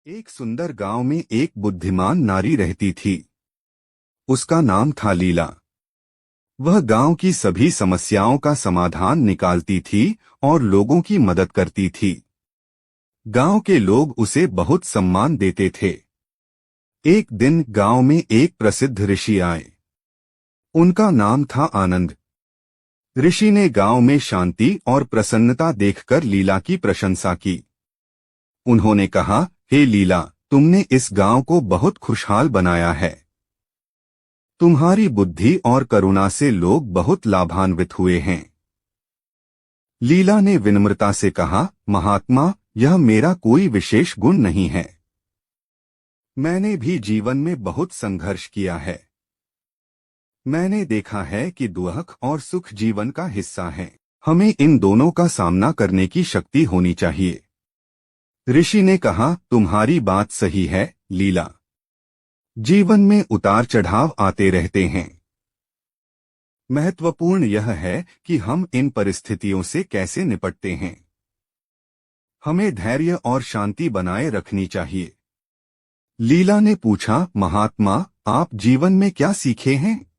एक सुंदर गांव में एक बुद्धिमान नारी रहती थी। उसका नाम था लीला। वह गांव की सभी समस्याओं का समाधान निकालती थी और लोगों की मदद करती थी। गांव के लोग उसे बहुत सम्मान देते थे। एक दिन गांव में एक प्रसिद्ध ऋषि आए। उनका नाम था आनंद। ऋषि ने गांव में शांति और प्रसन्नता देखकर लीला की प्रशंसा की। उन्होंने कहा, हे लीला, तुमने इस गांव को बहुत खुशहाल बनाया है। तुम्हारी बुद्धि और करुणा से लोग बहुत लाभान्वित हुए हैं। लीला ने विनम्रता से कहा, महात्मा, यह मेरा कोई विशेष गुण नहीं है। मैंने भी जीवन में बहुत संघर्ष किया है। मैंने देखा है कि दुख और सुख जीवन का हिस्सा है। हमें इन दोनों का सामना करने की शक्ति होनी चाहिए। ऋषि ने कहा, तुम्हारी बात सही है लीला। जीवन में उतार चढ़ाव आते रहते हैं। महत्वपूर्ण यह है कि हम इन परिस्थितियों से कैसे निपटते हैं। हमें धैर्य और शांति बनाए रखनी चाहिए। लीला ने पूछा, महात्मा, आप जीवन में क्या सीखे हैं?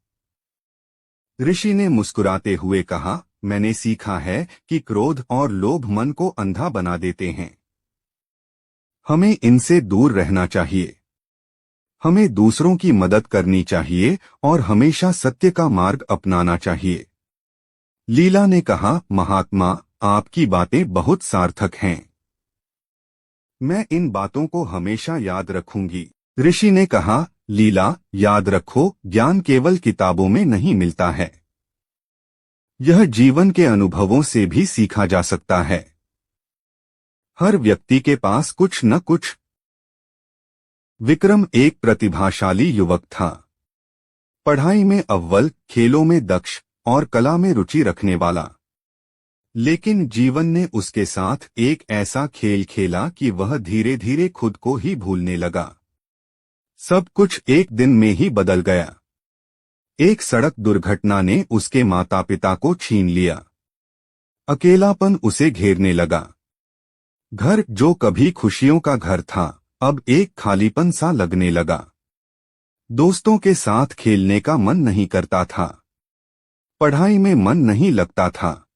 ऋषि ने मुस्कुराते हुए कहा, मैंने सीखा है कि क्रोध और लोभ मन को अंधा बना देते हैं। हमें इनसे दूर रहना चाहिए। हमें दूसरों की मदद करनी चाहिए और हमेशा सत्य का मार्ग अपनाना चाहिए। लीला ने कहा, महात्मा, आपकी बातें बहुत सार्थक हैं। मैं इन बातों को हमेशा याद रखूंगी। ऋषि ने कहा, लीला, याद रखो, ज्ञान केवल किताबों में नहीं मिलता है। यह जीवन के अनुभवों से भी सीखा जा सकता है। हर व्यक्ति के पास कुछ न कुछ। विक्रम एक प्रतिभाशाली युवक था। पढ़ाई में अव्वल, खेलों में दक्ष और कला में रुचि रखने वाला। लेकिन जीवन ने उसके साथ एक ऐसा खेल खेला कि वह धीरे धीरे खुद को ही भूलने लगा। सब कुछ एक दिन में ही बदल गया। एक सड़क दुर्घटना ने उसके माता पिता को छीन लिया। अकेलापन उसे घेरने लगा। घर जो कभी खुशियों का घर था, अब एक खालीपन सा लगने लगा। दोस्तों के साथ खेलने का मन नहीं करता था। पढ़ाई में मन नहीं लगता था।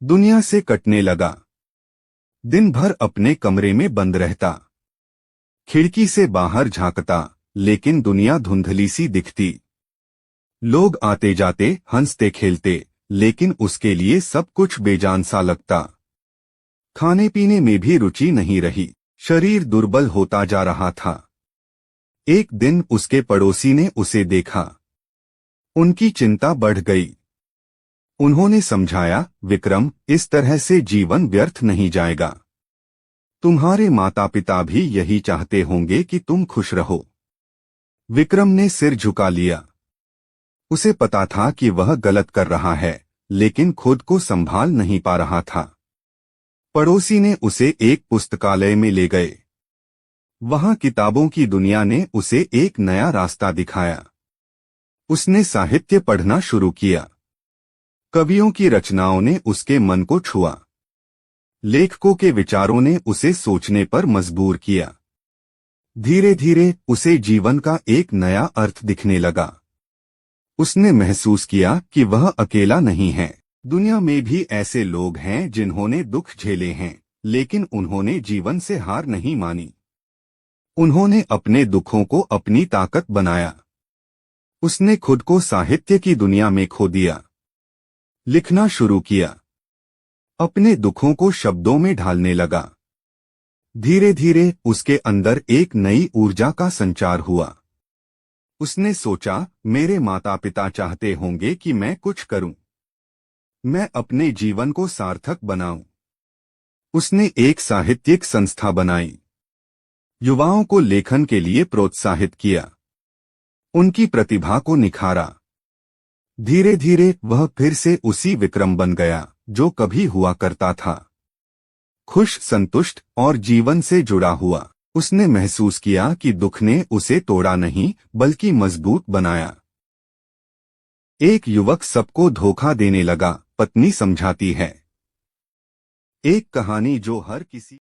दुनिया से कटने लगा। दिन भर अपने कमरे में बंद रहता। खिड़की से बाहर झांकता, लेकिन दुनिया धुंधली सी दिखती। लोग आते जाते, हंसते खेलते, लेकिन उसके लिए सब कुछ बेजान सा लगता। खाने पीने में भी रुचि नहीं रही। शरीर दुर्बल होता जा रहा था। एक दिन उसके पड़ोसी ने उसे देखा। उनकी चिंता बढ़ गई। उन्होंने समझाया, विक्रम, इस तरह से जीवन व्यर्थ नहीं जाएगा। तुम्हारे माता पिता भी यही चाहते होंगे कि तुम खुश रहो। विक्रम ने सिर झुका लिया। उसे पता था कि वह गलत कर रहा है, लेकिन खुद को संभाल नहीं पा रहा था। पड़ोसी ने उसे एक पुस्तकालय में ले गए। वहां किताबों की दुनिया ने उसे एक नया रास्ता दिखाया। उसने साहित्य पढ़ना शुरू किया। कवियों की रचनाओं ने उसके मन को छुआ। लेखकों के विचारों ने उसे सोचने पर मजबूर किया। धीरे धीरे उसे जीवन का एक नया अर्थ दिखने लगा। उसने महसूस किया कि वह अकेला नहीं है। दुनिया में भी ऐसे लोग हैं जिन्होंने दुख झेले हैं, लेकिन उन्होंने जीवन से हार नहीं मानी। उन्होंने अपने दुखों को अपनी ताकत बनाया। उसने खुद को साहित्य की दुनिया में खो दिया। लिखना शुरू किया। अपने दुखों को शब्दों में ढालने लगा। धीरे धीरे उसके अंदर एक नई ऊर्जा का संचार हुआ। उसने सोचा, मेरे माता पिता चाहते होंगे कि मैं कुछ करूं। मैं अपने जीवन को सार्थक बनाऊं। उसने एक साहित्यिक संस्था बनाई। युवाओं को लेखन के लिए प्रोत्साहित किया। उनकी प्रतिभा को निखारा। धीरे धीरे वह फिर से उसी विक्रम बन गया जो कभी हुआ करता था। खुश, संतुष्ट और जीवन से जुड़ा हुआ। उसने महसूस किया कि दुख ने उसे तोड़ा नहीं, बल्कि मजबूत बनाया। एक युवक सबको धोखा देने लगा, पत्नी समझाती है। एक कहानी जो हर किसी